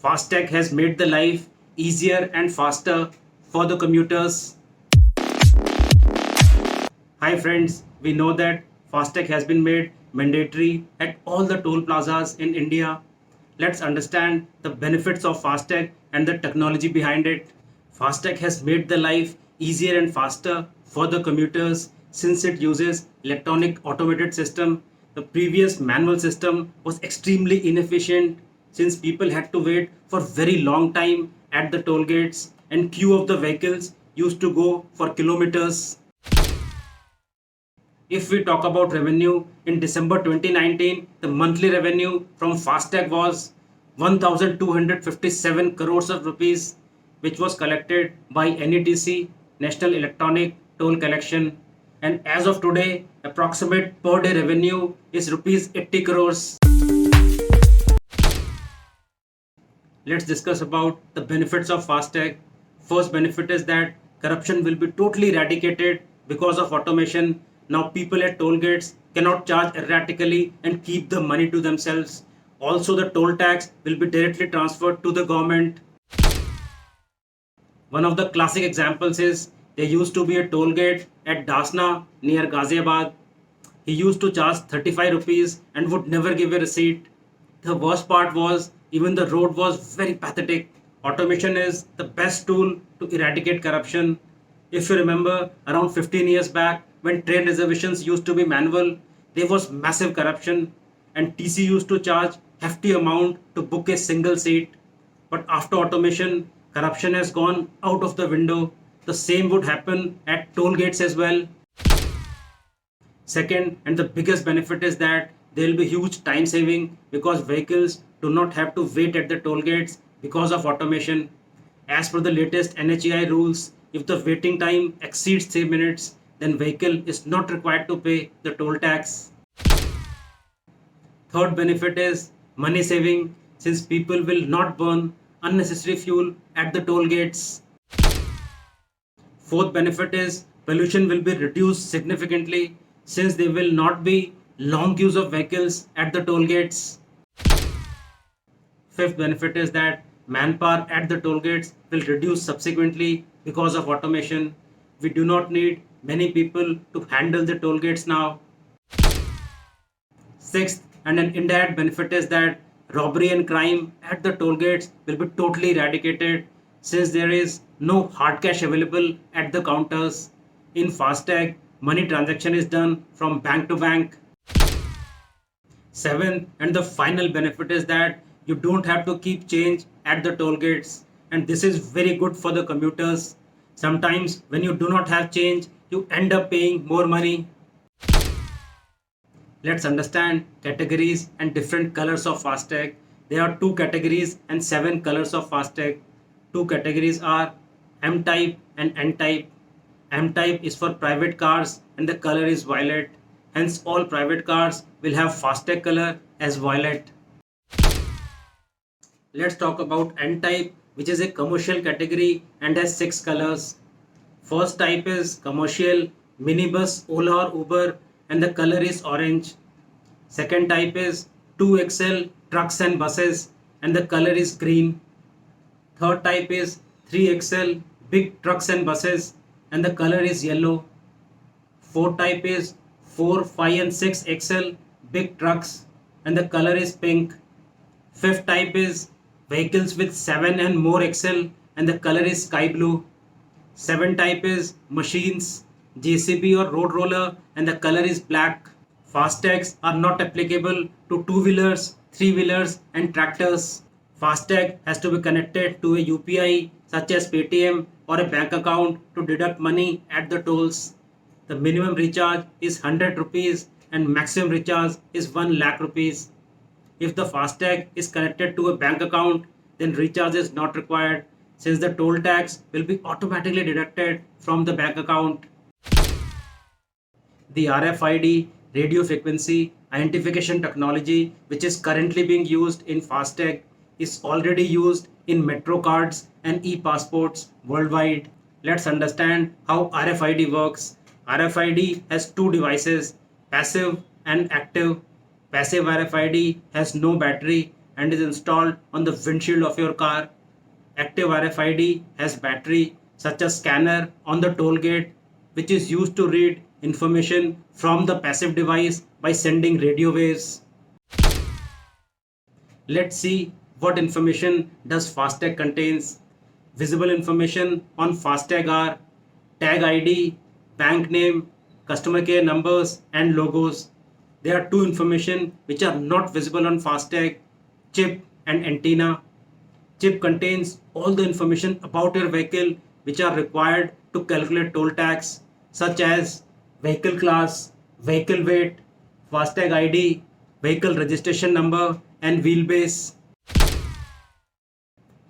FASTag has made the life easier and faster for the commuters. Hi friends, we know that FASTag has been made mandatory at all the toll plazas in India. Let's understand the benefits of FASTag and the technology behind it. FASTag has made the life easier and faster for the commuters since it uses electronic automated system. The previous manual system was extremely inefficient since people had to wait for very long time at the toll gates and queue of the vehicles used to go for kilometers. If we talk about revenue, in December 2019, the monthly revenue from FASTag was 1,257 crores of rupees, which was collected by NETC, National Electronic Toll Collection. And as of today, approximate per day revenue is rupees 80 crores. Let's discuss about the benefits of FASTag. First benefit is that corruption will be totally eradicated because of automation. Now people at toll gates cannot charge erratically and keep the money to themselves. Also, the toll tax will be directly transferred to the government. One of the classic examples is there used to be a toll gate at Dasna near Ghaziabad. He used to charge 35 rupees and would never give a receipt. The worst part was even the road was very pathetic. Automation is the best tool to eradicate corruption. If you remember, around 15 years back, when train reservations used to be manual, there was massive corruption and TC used to charge hefty amount to book a single seat. But after automation, corruption has gone out of the window. The same would happen at toll gates as well. Second, and the biggest benefit is that there will be huge time saving because vehicles do not have to wait at the toll gates because of automation. As per the latest NHAI rules, if the waiting time exceeds 3 minutes, then vehicle is not required to pay the toll tax. Third benefit is money saving since people will not burn unnecessary fuel at the toll gates. Fourth benefit is pollution will be reduced significantly since there will not be long queues of vehicles at the toll gates. Fifth benefit is that manpower at the toll gates will reduce subsequently because of automation. We do not need many people to handle the toll gates now. Sixth, and an indirect benefit is that robbery and crime at the toll gates will be totally eradicated since there is no hard cash available at the counters. In FASTag, money transaction is done from bank to bank. Seventh, and the final benefit is that you don't have to keep change at the toll gates, and this is very good for the commuters. Sometimes, when you do not have change, you end up paying more money. Let's understand categories and different colors of FASTag. There are two categories and 7 colors of FASTag. Two categories are M type and N type. M type is for private cars and the color is violet. Hence, all private cars will have FASTag color as violet. Let's talk about N type, which is a commercial category and has 6 colors. First type is commercial, minibus, Ola or Uber, and the color is orange. Second type is 2XL trucks and buses, and the color is green. Third type is 3XL big trucks and buses, and the color is yellow. Fourth type is 4, 5 and 6XL big trucks, and the color is pink. Fifth type is vehicles with 7 and more XL, and the color is sky blue. 7 type is machines, JCB or road roller, and the color is black. FASTags are not applicable to two-wheelers, three-wheelers and tractors. FASTag has to be connected to a UPI such as Paytm or a bank account to deduct money at the tolls. The minimum recharge is 100 rupees and maximum recharge is 1 lakh rupees. If the FASTag is connected to a bank account, then recharge is not required since the toll tax will be automatically deducted from the bank account. The RFID radio frequency identification technology, which is currently being used in FASTag, is already used in metro cards and e-passports worldwide. Let's understand how RFID works. RFID has two devices, passive and active. Passive RFID has no battery and is installed on the windshield of your car. Active RFID has battery such as scanner on the toll gate, which is used to read information from the passive device by sending radio waves. Let's see what information does FASTag contains. Visible information on FASTag are tag ID, bank name, customer care numbers and logos. There are two information which are not visible on FASTag: chip and antenna. Chip contains all the information about your vehicle which are required to calculate toll tax, such as vehicle class, vehicle weight, FASTag ID, vehicle registration number and wheelbase.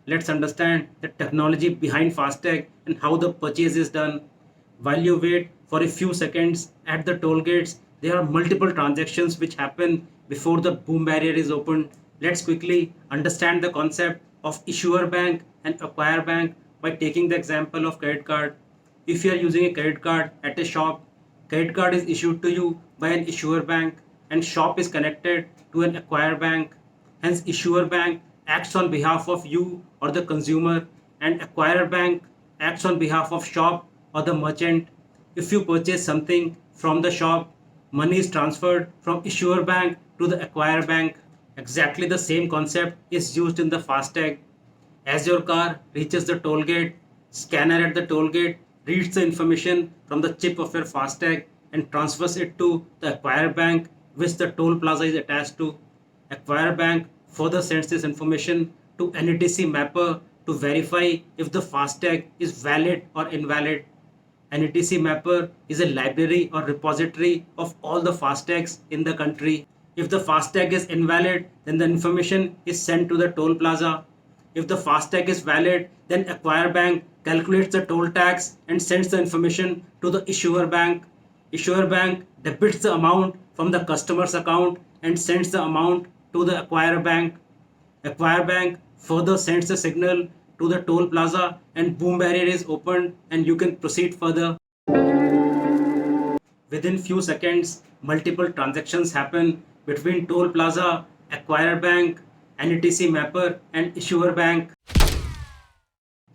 Let's understand the technology behind FASTag and how the purchase is done. While you wait for a few seconds at the toll gates, there are multiple transactions which happen before the boom barrier is opened. Let's quickly understand the concept of issuer bank and acquire bank by taking the example of credit card. If you are using a credit card at a shop, credit card is issued to you by an issuer bank and shop is connected to an acquire bank. Hence, issuer bank acts on behalf of you or the consumer and acquirer bank acts on behalf of shop or the merchant. If you purchase something from the shop, money is transferred from issuer bank to the acquirer bank. Exactly the same concept is used in the FASTag. As your car reaches the toll gate, scanner at the toll gate reads the information from the chip of your FASTag and transfers it to the acquirer bank which the toll plaza is attached to. Acquire bank further sends this information to NETC mapper to verify if the FASTag is valid or invalid. NETC mapper is a library or repository of all the FASTags in the country. If the FASTag is invalid, then the information is sent to the toll plaza. If the FASTag is valid, then acquire bank calculates the toll tax and sends the information to the issuer bank. Issuer bank debits the amount from the customer's account and sends the amount to the acquirer bank. Acquire bank further sends the signal to the toll plaza and boom barrier is opened and you can proceed further. Within few seconds, multiple transactions happen between toll plaza, acquirer bank, NETC mapper and issuer bank.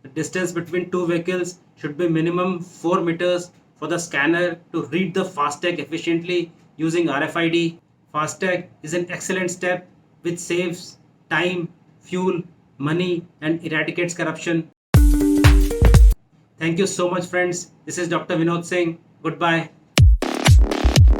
The distance between two vehicles should be minimum 4 meters for the scanner to read the FASTag efficiently using RFID. FASTag is an excellent step which saves time, fuel, money and eradicates corruption. Thank you so much friends. This is Dr. Vinod Singh. Goodbye.